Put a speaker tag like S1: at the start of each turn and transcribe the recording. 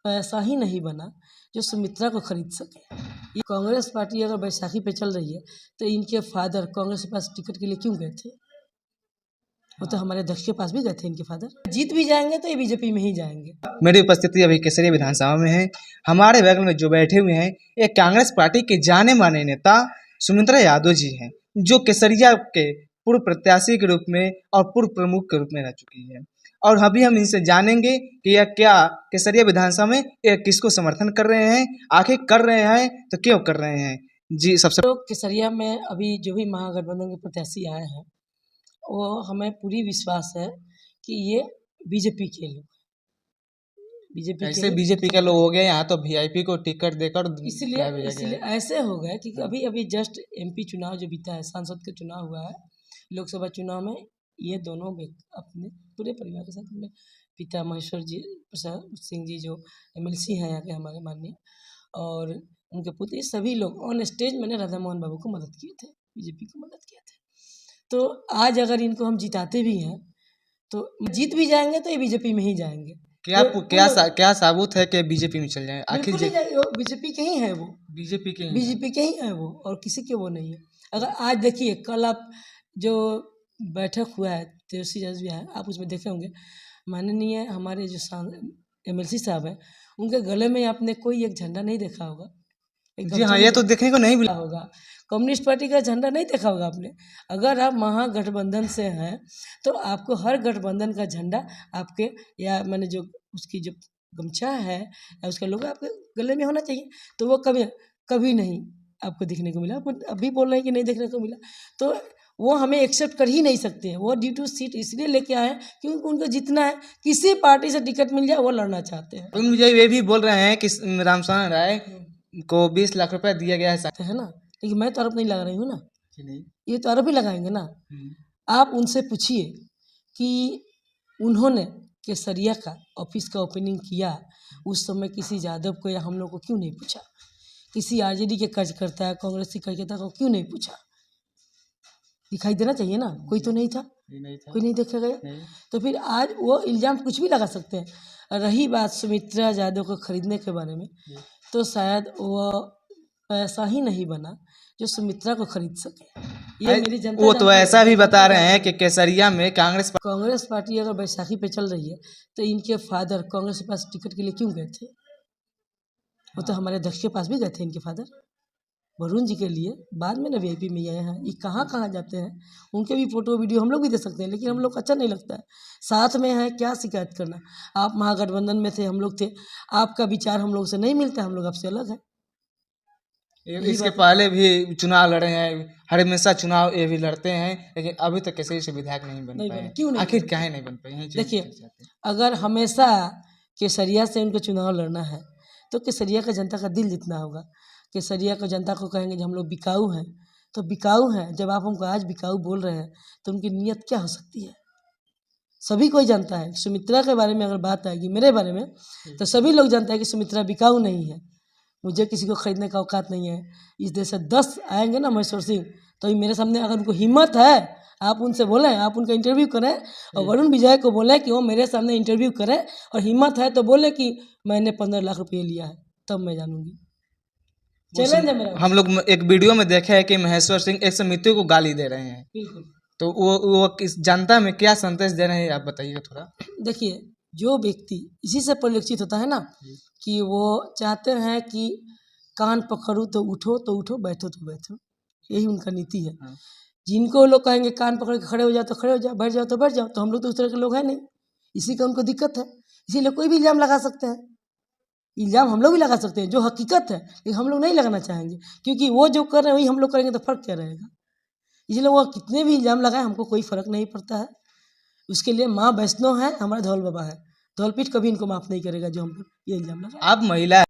S1: पैसा ही नहीं बना जो सुमित्रा को खरीद सके। ये कांग्रेस पार्टी अगर बैसाखी पे चल रही है तो इनके फादर कांग्रेस के पास टिकट के लिए क्यों गए थे? वो तो हमारे अध्यक्ष के पास भी गए थे इनके फादर। जीत भी जाएंगे तो ये बीजेपी में ही जाएंगे।
S2: मेरी उपस्थिति अभी केसरिया विधानसभा में है। हमारे बगल में जो बैठे हुए हैं ये कांग्रेस पार्टी के जाने माने नेता सुमित्रा यादव जी हैं, जो केसरिया के पूर्व प्रत्याशी के रूप में और पूर्व प्रमुख के रूप में रह चुकी है। और अभी हम इनसे जानेंगे कि यह क्या केसरिया विधानसभा में ये किसको समर्थन कर रहे हैं, आखिर कर रहे हैं तो क्यों कर रहे हैं। जी सबसे
S1: तो केसरिया में अभी जो भी महागठबंधन के प्रत्याशी आए हैं वो हमें पूरी विश्वास है कि ये बीजेपी के लोग,
S2: बीजेपी के लोग हो गए यहाँ तो वीआईपी को टिकट देकर
S1: इसलिए ऐसे हो गए कि अभी जस्ट एमपी चुनाव जो बीता है, सांसद का चुनाव हुआ है, लोकसभा चुनाव में ये दोनों अपने पूरे परिवार के साथ अपने पिता महेश्वर जी प्रसाद सिंह जी जो एमएलसी हैं यहाँ के हमारे माननीय, और उनके पुत्र सभी लोग ऑन स्टेज मैंने राधा मोहन बाबू को मदद किए थे, बीजेपी को मदद किए थे। तो आज अगर इनको हम जिताते भी हैं तो जीत भी जाएंगे तो ये बीजेपी में ही जाएंगे।
S2: क्या साबुत है कि बीजेपी में चल जाए? आखिर
S1: बीजेपी के ही है वो, बीजेपी के ही है वो, और किसी के वो नहीं है। अगर आज देखिए कल आप जो बैठक हुआ है तेजस्वी यादव जी है, आप उसमें देखे होंगे माननीय हमारे जो एमएलसी साहब हैं उनके गले में आपने कोई एक झंडा नहीं देखा होगा।
S2: जी हाँ, ये तो देखने को नहीं मिला
S1: होगा। कम्युनिस्ट पार्टी का झंडा नहीं देखा होगा आपने। अगर आप महागठबंधन से हैं तो आपको हर गठबंधन का झंडा आपके या मैंने जो उसकी जो गमछा है या उसका लोगो आपके गले में होना चाहिए। तो वो कभी नहीं आपको देखने को मिला। आप अभी बोल रहे हैं कि नहीं देखने को मिला, तो वो हमें एक्सेप्ट कर ही नहीं सकते हैं। वो ड्यू टू सीट इसलिए लेके आए हैं क्योंकि उनको जितना है, किसी पार्टी से टिकट मिल जाए वो लड़ना चाहते हैं।
S2: तो मुझे ये भी बोल रहे हैं कि रामस्वरण राय को 20 लाख रुपए दिया गया
S1: है ना, लेकिन मैं तो आरोप नहीं लगा रही हूँ ना, ये तो आरोप ही लगाएंगे ना। आप उनसे पूछिए कि उन्होंने केसरिया का ऑफिस का ओपनिंग किया उस समय किसी यादव को या हम लोग को क्यों नहीं पूछा? किसी आरजेडी के कार्यकर्ता कांग्रेस के कार्यकर्ता को क्यों नहीं पूछा? दिखाई देना चाहिए ना, कोई तो नहीं था, कोई नहीं देखा गया। तो फिर आज वो इल्ज़ाम कुछ भी लगा सकते हैं। रही बात सुमित्रा यादव को खरीदने के बारे में, तो शायद वो पैसा ही नहीं बना जो सुमित्रा को खरीद सके। ये मेरी जनता
S2: वो तो ऐसा भी बता रहे हैं कि केसरिया में कांग्रेस
S1: पार्टी अगर बैसाखी पे चल रही है तो इनके फादर कांग्रेस के पास टिकट के लिए क्यों गए थे? वो तो हमारे अध्यक्ष के पास भी गए थे इनके फादर, वरुण जी के लिए। बाद में ना वीआईपी में आए हैं। ये कहाँ जाते हैं, उनके भी फोटो वीडियो हम लोग भी दे सकते हैं, लेकिन हम लोग अच्छा नहीं लगता है। साथ में है क्या शिकायत करना? आप महागठबंधन में थे, हम लोग थे, आपका विचार हम लोग से नहीं मिलता, हम लोग आपसे अलग है।
S2: इसके पहले भी चुनाव लड़े हैं, हमेशा चुनाव ये भी लड़ते हैं, लेकिन अभी तक कैसे से विधायक नहीं बन पाए। क्यों नहीं? आखिर क्या है नहीं बन पाए?
S1: देखिए, अगर हमेशा केसरिया से उनको चुनाव लड़ना है तो केसरिया का जनता का दिल जितना होगा। केसरिया को जनता को कहेंगे जो हम लोग बिकाऊ हैं, तो बिकाऊ हैं। जब आप हमको आज बिकाऊ बोल रहे हैं तो उनकी नीयत क्या हो सकती है? सभी कोई जानता है। सुमित्रा के बारे में अगर बात आएगी मेरे बारे में तो सभी लोग जानते हैं कि सुमित्रा बिकाऊ नहीं है। मुझे किसी को खरीदने का औकात नहीं है। इस देश से 10 आएंगे ना महेश्वर सिंह, तो मेरे सामने अगर उनको हिम्मत है आप उनसे बोलें, आप उनका इंटरव्यू करें, और वरुण विजय को बोलें कि वो मेरे सामने इंटरव्यू करें, और हिम्मत है तो बोले कि मैंने 15 लाख रुपये लिया है, तब मैं जानूंगी। चैलेंज है मेरा।
S2: हम लोग एक वीडियो में देखे हैं कि महेश्वर सिंह एक समिति को गाली दे रहे हैं।
S1: बिल्कुल।
S2: तो वो किस जनता में क्या संदेश दे रहे हैं, आप बताइए थोड़ा।
S1: देखिए, जो व्यक्ति इसी से परिलक्षित होता है ना कि वो चाहते हैं कि कान पकड़ो तो उठो, बैठो तो बैठो, यही उनका नीति है। जिनको लोग कहेंगे कान पकड़ के खड़े हो जाओ तो खड़े हो जाओ, बैठ जाओ तो बैठ जाओ, तो हम लोग तो उस तरह के लोग हैं नहीं। इसी का उनको दिक्कत है, इसीलिए कोई भी इल्ज़ाम लगा सकते हैं। इल्ज़ाम हम लोग भी लगा सकते हैं जो हकीकत है, लेकिन हम लोग नहीं लगाना चाहेंगे, क्योंकि वो जो कर रहे हैं वही हम लोग करेंगे तो फ़र्क क्या रहेगा? इसलिए वो कितने भी इल्ज़ाम लगाए हमको कोई फ़र्क नहीं पड़ता है। उसके लिए माँ वैष्णो है, हमारे धौल बाबा है, धौलपीठ कभी इनको माफ़ नहीं करेगा जो हम ये इल्ज़ाम लगा।
S2: आप महिला